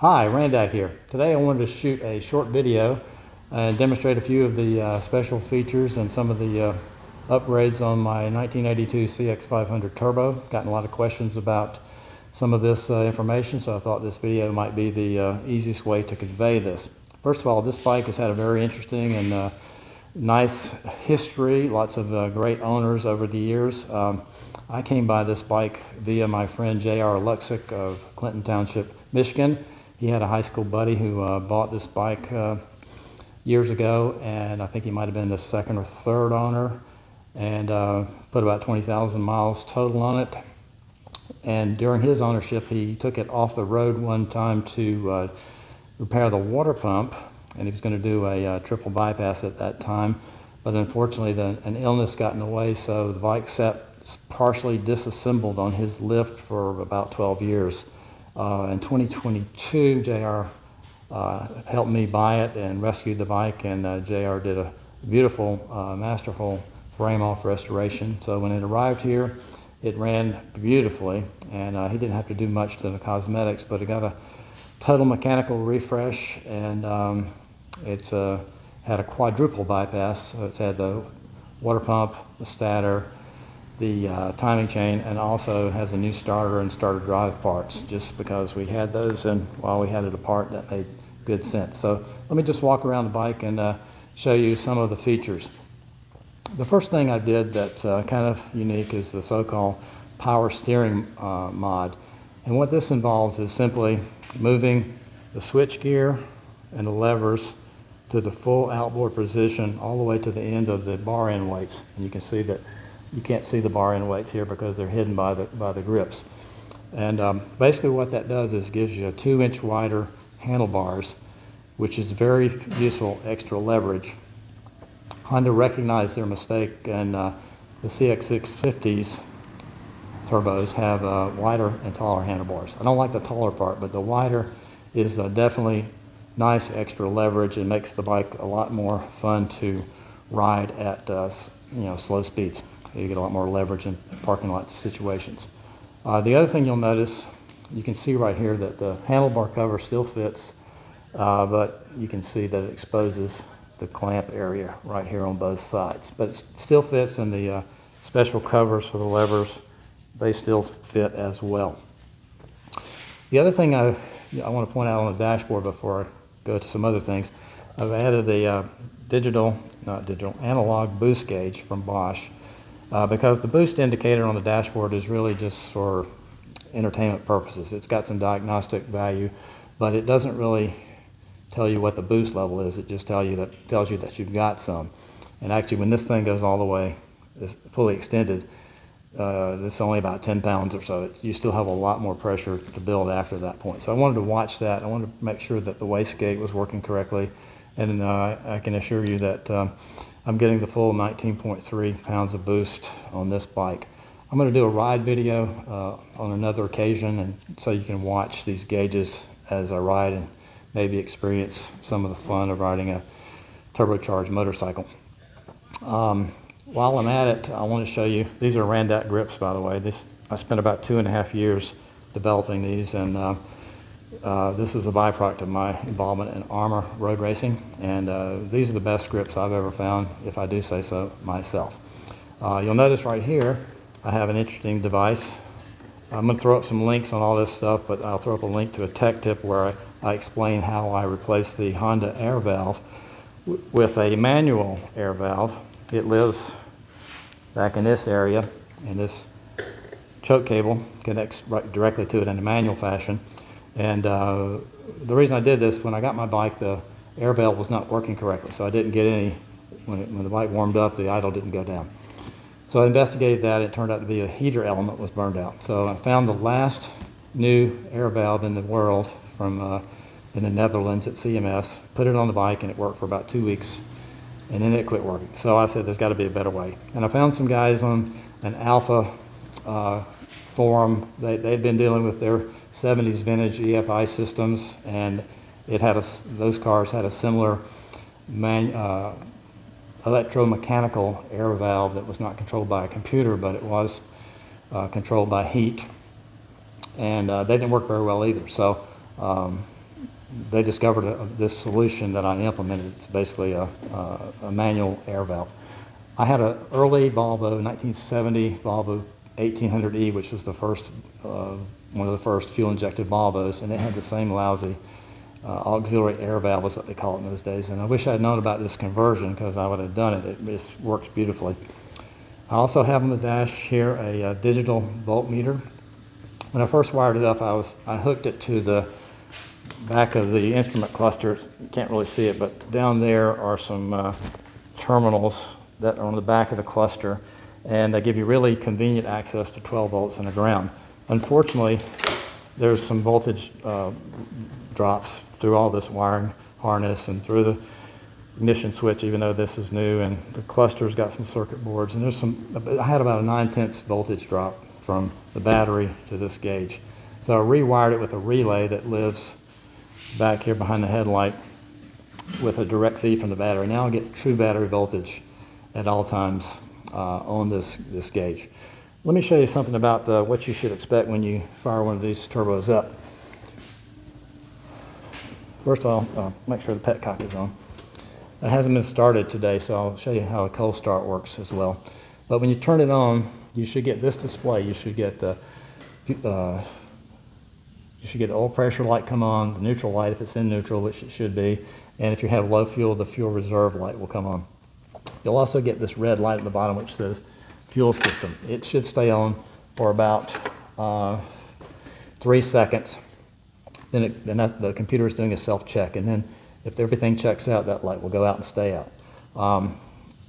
Hi, Randakk here. Today I wanted to shoot a short video and demonstrate a few of the special features and some of the upgrades on my 1982 CX500 Turbo. Gotten a lot of questions about some of this information, so I thought this video might be the easiest way to convey this. First of all, this bike has had a very interesting and nice history, lots of great owners over the years. I came by this bike via my friend J.R. Luxick of Clinton Township, Michigan. He had a high school buddy who bought this bike years ago, and I think he might have been the second or third owner, and put about 20,000 miles total on it. And during his ownership, he took it off the road one time to repair the water pump, and he was going to do a triple bypass at that time. But unfortunately, an illness got in the way, so the bike sat partially disassembled on his lift for about 12 years. In 2022, JR helped me buy it and rescued the bike, and JR did a beautiful, masterful frame-off restoration. So when it arrived here, it ran beautifully, and he didn't have to do much to the cosmetics, but it got a total mechanical refresh, and it's had a quadruple bypass. So it's had the water pump, the stator, the timing chain, and also has a new starter and starter drive parts, just because we had those, and while we had it apart, that made good sense. So let me just walk around the bike and show you some of the features. The first thing I did that's kind of unique is the so-called power steering mod. And what this involves is simply moving the switch gear and the levers to the full outboard position all the way to the end of the bar end weights. And you can see that you can't see the bar end weights here because they're hidden by the grips. And basically what that does is gives you a 2-inch wider handlebars, which is very useful extra leverage. Honda recognized their mistake, and the CX650s turbos have wider and taller handlebars. I don't like the taller part, but the wider is definitely nice extra leverage and makes the bike a lot more fun to ride at slow speeds. You get a lot more leverage in parking lot situations. The other thing you'll notice, you can see right here that the handlebar cover still fits, but you can see that it exposes the clamp area right here on both sides. But it still fits, and the special covers for the levers, they still fit as well. The other thing I want to point out on the dashboard before I go to some other things, I've added a analog boost gauge from Bosch, because the boost indicator on the dashboard is really just for entertainment purposes. It's got some diagnostic value, but it doesn't really tell you what the boost level is. It just tells you that you've got some. And actually, when this thing goes all the way, it's fully extended, it's only about 10 pounds or so. You still have a lot more pressure to build after that point. So I wanted to watch that. I wanted to make sure that the wastegate was working correctly, and I can assure you that I'm getting the full 19.3 pounds of boost on this bike. I'm going to do a ride video on another occasion, and so you can watch these gauges as I ride and maybe experience some of the fun of riding a turbocharged motorcycle. While I'm at it, I want to show you, these are Randakk grips, by the way. I spent about 2.5 years developing these, and this is a byproduct of my involvement in Armour road racing, and these are the best grips I've ever found, if I do say so myself. You'll notice right here I have an interesting device. I'm going to throw up some links on all this stuff, but I'll throw up a link to a tech tip where I explain how I replaced the Honda air valve with a manual air valve. It lives back in this area, and this choke cable connects right directly to it in a manual fashion. And the reason I did this, when I got my bike, the air valve was not working correctly, so I didn't get any, when the bike warmed up, the idle didn't go down. So I investigated that. It turned out to be a heater element was burned out. So I found the last new air valve in the world from in the Netherlands at CMS, put it on the bike, and it worked for about 2 weeks, and then it quit working. So I said, there's got to be a better way. And I found some guys on an Alpha forum. They'd been dealing with their 70s vintage EFI systems, and those cars had a similar electromechanical air valve that was not controlled by a computer, but it was controlled by heat, and they didn't work very well either. So they discovered this solution that I implemented. It's basically a manual air valve. I had an early Volvo, 1970 Volvo 1800E, which was the first, one of the first fuel-injected Volvos, and it had the same lousy auxiliary air valve is what they call it in those days. And I wish I had known about this conversion because I would have done it. It just works beautifully. I also have on the dash here a digital voltmeter. When I first wired it up, I hooked it to the back of the instrument cluster. You can't really see it, but down there are some terminals that are on the back of the cluster, and they give you really convenient access to 12 volts and a ground. Unfortunately, there's some voltage drops through all this wiring harness and through the ignition switch, even though this is new, and the cluster's got some circuit boards, and I had about a 9/10 voltage drop from the battery to this gauge. So I rewired it with a relay that lives back here behind the headlight with a direct feed from the battery. Now I get true battery voltage at all times on this gauge. Let me show you something about what you should expect when you fire one of these turbos up. First of all, make sure the petcock is on. It hasn't been started today, so I'll show you how a cold start works as well. But when you turn it on, you should get this display. You should get the oil pressure light come on, the neutral light if it's in neutral, which it should be, and if you have low fuel, the fuel reserve light will come on. You'll also get this red light at the bottom which says fuel system. It should stay on for about 3 seconds. Then the computer is doing a self-check, and then if everything checks out, that light will go out and stay out.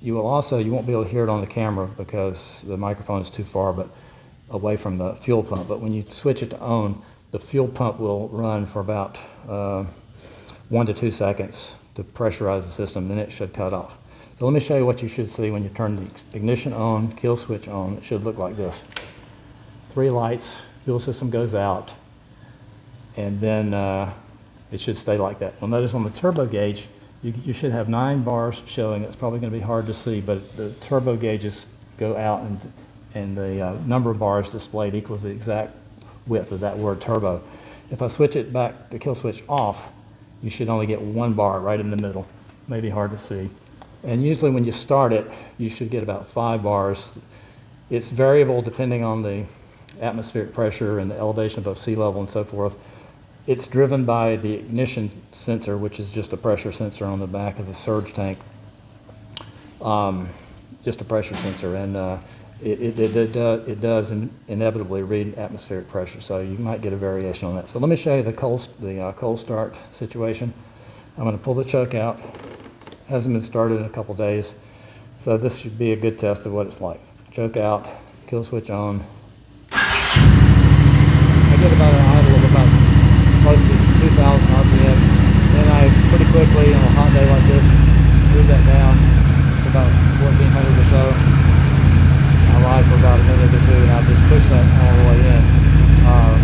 You won't be able to hear it on the camera because the microphone is too far away from the fuel pump, but when you switch it to on, the fuel pump will run for about 1 to 2 seconds to pressurize the system, then it should cut off. So let me show you what you should see when you turn the ignition on, kill switch on. It should look like this. 3 lights, fuel system goes out, and then it should stay like that. You'll notice on the turbo gauge, you should have 9 bars showing. It's probably going to be hard to see, but the turbo gauges go out, and the number of bars displayed equals the exact width of that word turbo. If I switch it back, the kill switch off, you should only get 1 bar right in the middle. Maybe hard to see. And usually when you start it, you should get about 5 bars. It's variable depending on the atmospheric pressure and the elevation above sea level and so forth. It's driven by the ignition sensor, which is just a pressure sensor on the back of the surge tank. Just a pressure sensor, and it does inevitably read atmospheric pressure, so you might get a variation on that. So let me show you the cold start situation. I'm going to pull the choke out. Hasn't been started in a couple days, so this should be a good test of what it's like. Choke out, kill switch on. I get about an idle of about close to 2,000 RPMs. Then I pretty quickly on a hot day like this move that down to about 1,400 or so. I ride for about a minute or two, and I just push that all the way in. I'm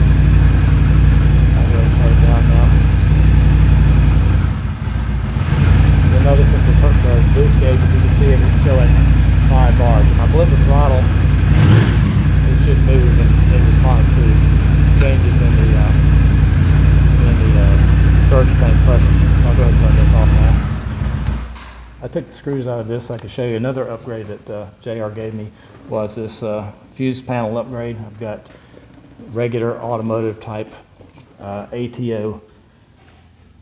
going to shut it down now. You'll notice that the boost gauge, if you can see it, is showing 5 bars. If I blip the throttle, it should move in response to changes in the surge tank pressure. I'll go ahead and turn this off now. I took the screws out of this so I could show you another upgrade that JR gave me. Was this fuse panel upgrade. I've got regular automotive type ATO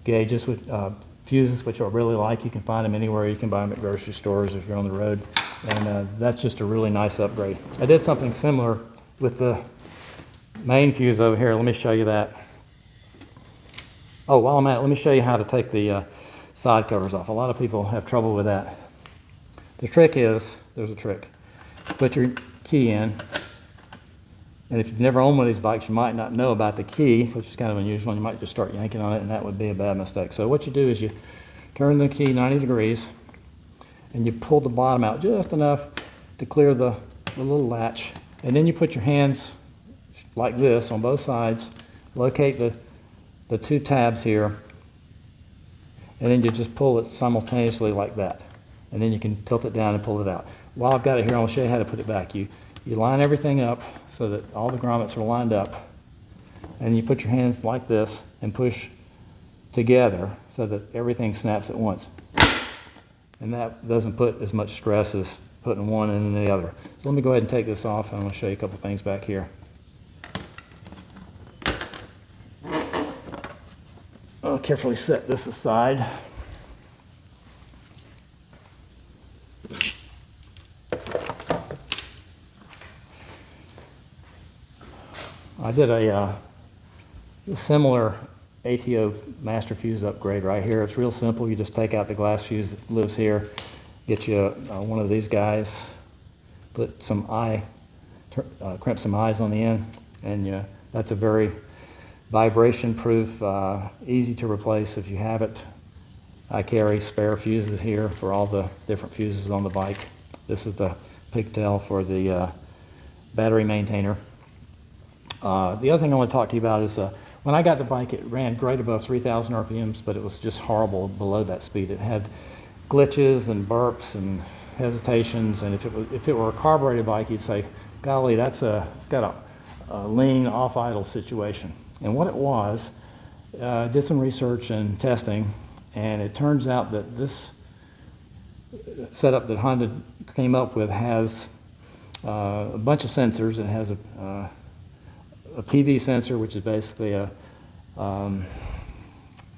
gauges with fuses, which I really like. You can find them anywhere. You can buy them at grocery stores if you're on the road, and that's just a really nice upgrade. I did something similar with the main fuse over here. Let me show you that. Oh, while I'm at it, let me show you how to take the side covers off. A lot of people have trouble with that. The trick is, there's a trick. Put your key in, and if you've never owned one of these bikes, you might not know about the key, which is kind of unusual. You might just start yanking on it, and that would be a bad mistake. So what you do is you turn the key 90 degrees, and you pull the bottom out just enough to clear the little latch, and then you put your hands like this on both sides, locate the 2 tabs here, and then you just pull it simultaneously like that, and then you can tilt it down and pull it out. While I've got it here, I'll show you how to put it back. You line everything up so that all the grommets are lined up, and you put your hands like this and push together so that everything snaps at once. And that doesn't put as much stress as putting one in the other. So let me go ahead and take this off, and I'm going to show you a couple things back here. I'll carefully set this aside. I did a similar ATO master fuse upgrade right here. It's real simple. You just take out the glass fuse that lives here, get you one of these guys, put some crimp some eyes on the end, and that's a very vibration proof, easy to replace if you have it. I carry spare fuses here for all the different fuses on the bike. This is the pigtail for the battery maintainer. The other thing I want to talk to you about is when I got the bike, it ran great above 3,000 RPMs, but it was just horrible below that speed. It had glitches and burps and hesitations, and if it were a carbureted bike, you'd say, golly, it's got a lean off idle situation. And what it was, did some research and testing, and it turns out that this setup that Honda came up with has a bunch of sensors. It has a PV sensor, which is basically a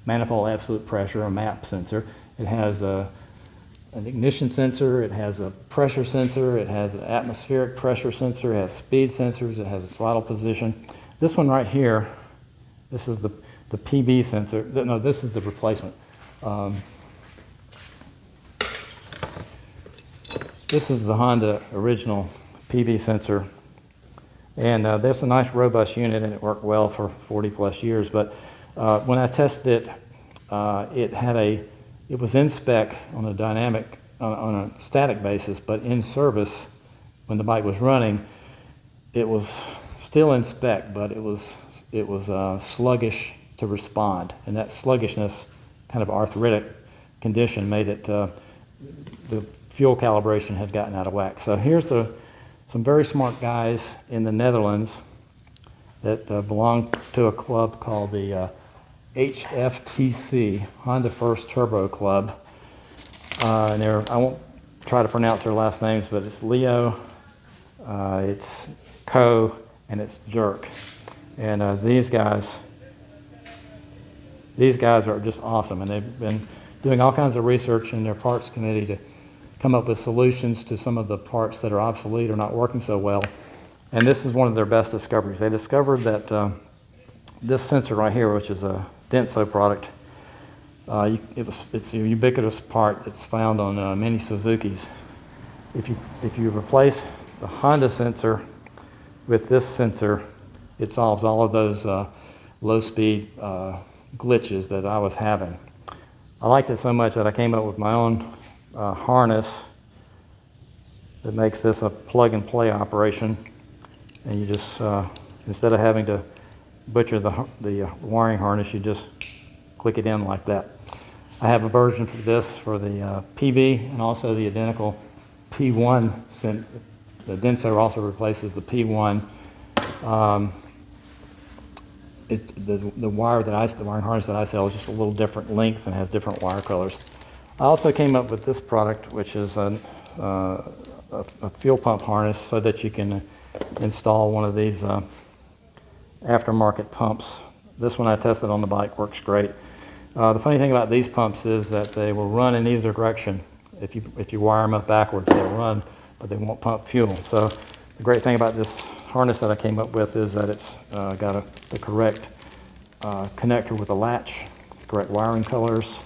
manifold absolute pressure, a MAP sensor. It has an ignition sensor, it has a pressure sensor, it has an atmospheric pressure sensor, it has speed sensors, it has a throttle position. This one right here, this is the PB sensor. No, this is the replacement. This is the Honda original PB sensor. And that's a nice robust unit, and it worked well for 40 plus years. But when I tested it, it was in spec on a static basis, but in service when the bike was running, it was still in spec, but it was sluggish to respond, and that sluggishness, kind of arthritic condition, made it the fuel calibration had gotten out of whack. So here's some very smart guys in the Netherlands that belong to a club called the HFTC, Honda First Turbo Club. And I won't try to pronounce their last names, but it's Leo, it's Co, and it's Jerk. And these guys are just awesome, and they've been doing all kinds of research in their parts committee to come up with solutions to some of the parts that are obsolete or not working so well. And this is one of their best discoveries. They discovered that this sensor right here, which is a Denso product, it's a ubiquitous part. It's found on many Suzukis. If you replace the Honda sensor with this sensor, it solves all of those low speed glitches that I was having. I liked it so much that I came up with my own harness that makes this a plug and play operation, and you just instead of having to butcher the wiring harness, you just click it in like that. I have a version for this for the PB, and also the identical P1. The Denso also replaces the P1. The wiring harness that I sell is just a little different length and has different wire colors. I also came up with this product, which is a fuel pump harness, so that you can install one of these aftermarket pumps. This one I tested on the bike, works great. The funny thing about these pumps is that they will run in either direction. If you wire them up backwards, they'll run, but they won't pump fuel. So the great thing about this harness that I came up with is that it's got the correct connector with a latch, correct wiring colors,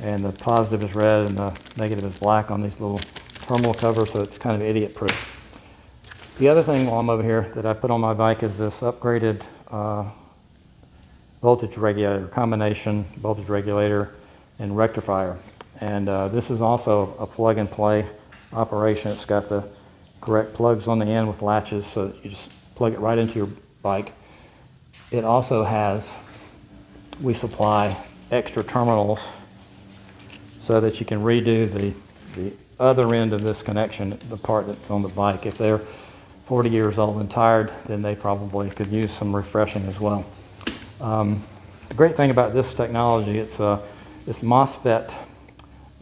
and the positive is red and the negative is black on these little terminal covers, so it's kind of idiot proof. The other thing while I'm over here that I put on my bike is this upgraded voltage regulator, combination voltage regulator and rectifier. And this is also a plug and play operation. It's got the correct plugs on the end with latches, so you just plug it right into your bike. It also has, we supply extra terminals so that you can redo the other end of this connection, the part that's on the bike. If they're 40 years old and tired, then they probably could use some refreshing as well. The great thing about this technology, it's MOSFET,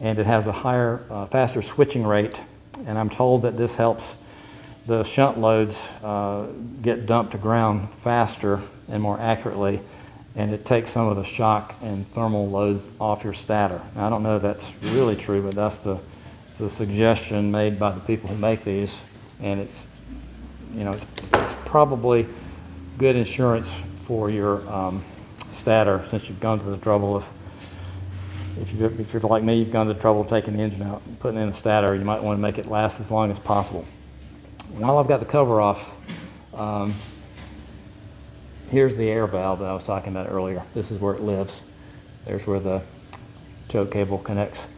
and it has a higher, faster switching rate, and I'm told that this helps the shunt loads get dumped to ground faster and more accurately, and it takes some of the shock and thermal load off your stator. Now, I don't know if that's really true, but that's the suggestion made by the people who make these, and it's probably good insurance for your stator, since you've gone to the trouble of, if you're like me, you've gone to the trouble of taking the engine out and putting in a stator, you might want to make it last as long as possible. While I've got the cover off, here's the air valve that I was talking about earlier. This is where it lives. There's where the choke cable connects.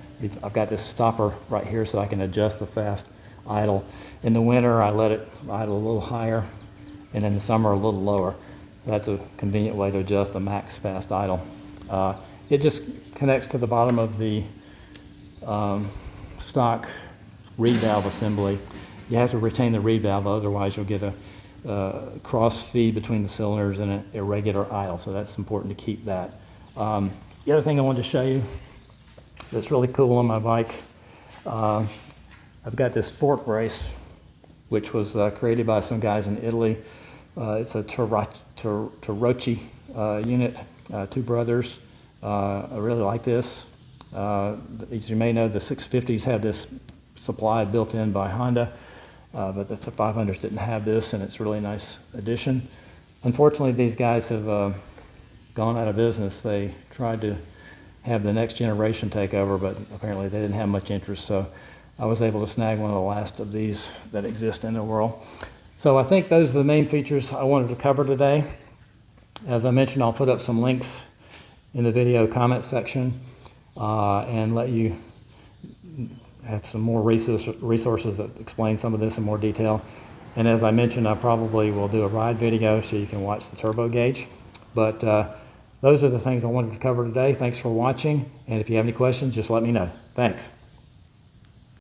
I've got this stopper right here so I can adjust the fast idle. In the winter, I let it idle a little higher, and in the summer, a little lower. That's a convenient way to adjust the max fast idle. It just connects to the bottom of the stock reed valve assembly. You have to retain the reed valve, otherwise you'll get a cross feed between the cylinders and an irregular idle, so that's important to keep that. The other thing I wanted to show you that's really cool on my bike, I've got this fork brace, which was created by some guys in Italy. It's a Tarocchi unit, two brothers. I really like this. As you may know, the 650s had this supply built in by Honda, but the 500s didn't have this, and it's a really nice addition. Unfortunately, these guys have gone out of business. They tried to have the next generation take over, but apparently they didn't have much interest, so I was able to snag one of the last of these that exist in the world. So I think those are the main features I wanted to cover today. As I mentioned, I'll put up some links in the video comment section and let you have some more resources that explain some of this in more detail. And as I mentioned, I probably will do a ride video so you can watch the turbo gauge. But those are the things I wanted to cover today. Thanks for watching, and if you have any questions, just let me know. Thanks.